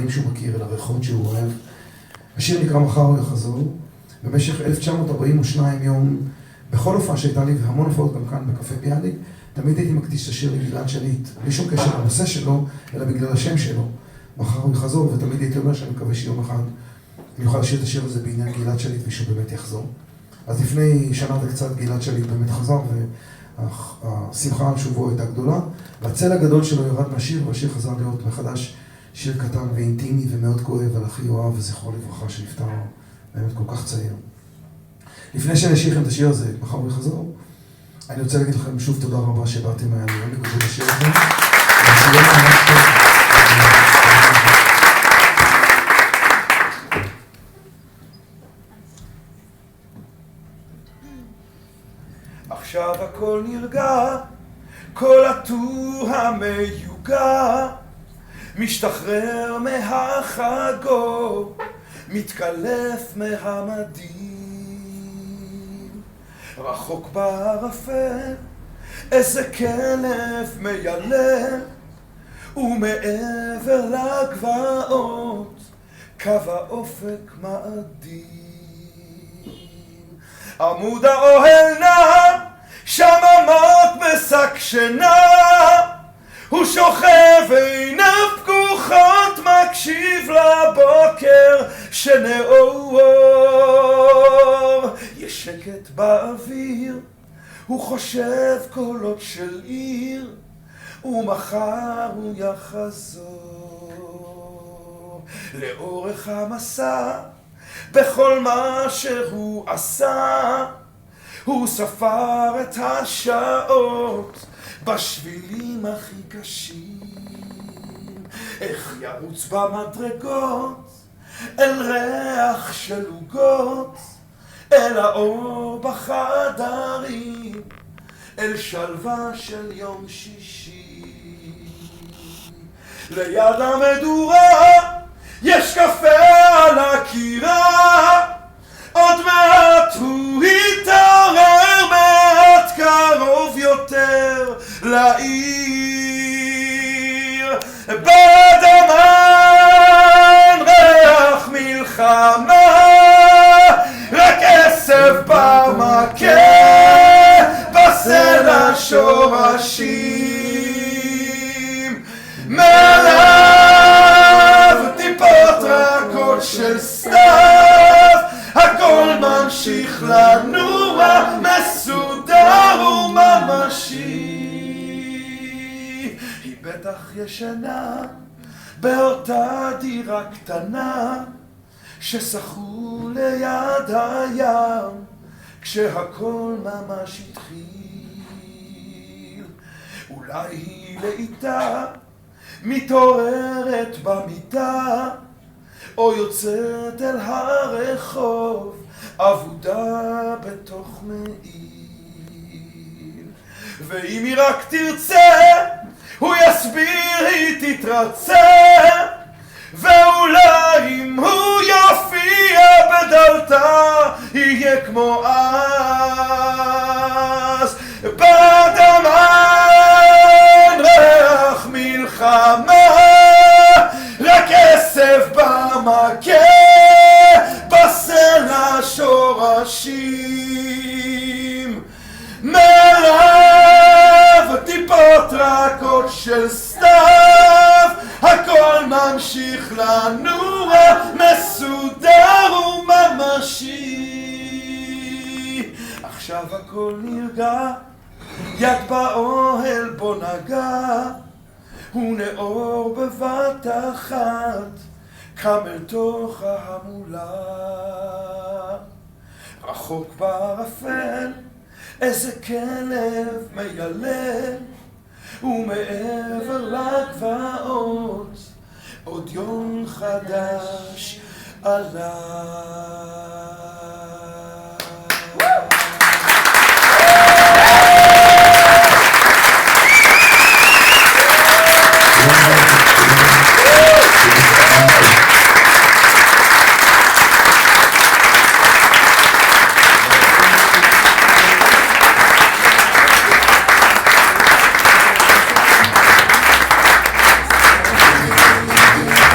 שירים שהוא מכיר, אל הריחות שהוא אוהב. השיר נקרא מחר הוא יחזור. במשך 1942 יום, בכל הופעה שהייתה לי, והמון הופעות גם כאן בקפה ביאליק, תמיד הייתי מקדיש את השיר לגלעד שליט, בלי שום קשר לנושא שלו, אלא בגלל השם שלו. מחר הוא יחזור, ותמיד הייתי אומר שאני מקווה שיום אחד אני אוכל לשיר את השיר הזה בעניין גלעד שליט ושהוא באמת יחזור. אז לפני שנה וקצת גלעד שליט באמת חזר, והשמחה על שובו הייתה גדולה, והצל הגדול שלו ירד מהשיר, והשיר חזר להיות מחדש שיר קטן ואינטימי ומאוד כואב על אחי יואב וזכרו לברכה שנפטר באמת כל כך צעיר. לפני שנשאיר לכם את השיר הזה, מחר הוא יחזור, אני רוצה להגיד לכם שוב תודה רבה שבאתם, היה לי לגודל השיר לכם. עכשיו הכל נרגע, כל הטור המיוגע, משתחרר מהחגור, מתקלף מהמדים. רחוק בערפל, איזה כלב מיילל, ומעבר לגבעות, קו האופק מאדים. עמוד האוהל נע, שם עמוק בשק שינה, הוא שוכב עיניו פקוחות, מקשיב לבוקר שנאור. יש שקט באוויר, הוא חושב קולות של עיר, ומחר הוא יחזור. לאורך המסע, בכל מה שהוא עשה, הוא ספר את השעות בשבילים הכי קשים. איך ירוץ במדרגות אל ריח של עוגות, אל האור בחדרים, אל שלווה של יום שישי. ליד המדורה יש קפה על הקירה, עוד מעט הוא יתעורר, מעט קרוב יותר לעיר. בדמן ריח מלחמה, רק עשב במכה, בסלע שורשים, מעליו טיפות רכות של סתיו, הכל ממשיך לנוע, מסודר וממשי. היא בטח ישנה באותה דירה קטנה ששחו ליד הים, כשהכל ממש התחיל. אולי היא לאיתה מתעוררת במיטה, או יוצאת אל הרחוב, אבודה בתוך מעיל. ואם היא רק תרצה, הוא יסביר, היא תתרצה, ואולי אם הוא יופיע בדלתה, יהיה כמו אז. בדמן ריח מלחמה, רק עשב במכה, בסלע שורשים, מעליו טיפות רכות של סתיו, הכל ממשיך לנוע, מסודר וממשי. עכשיו הכל נרגע, יד באוהל בו נגע, הוא נאור בבת אחת, קם אל תוך ההמולה. רחוק בערפל, איזה כלב מיילל, ומעבר לגבעות, עוד יום חדש עלה.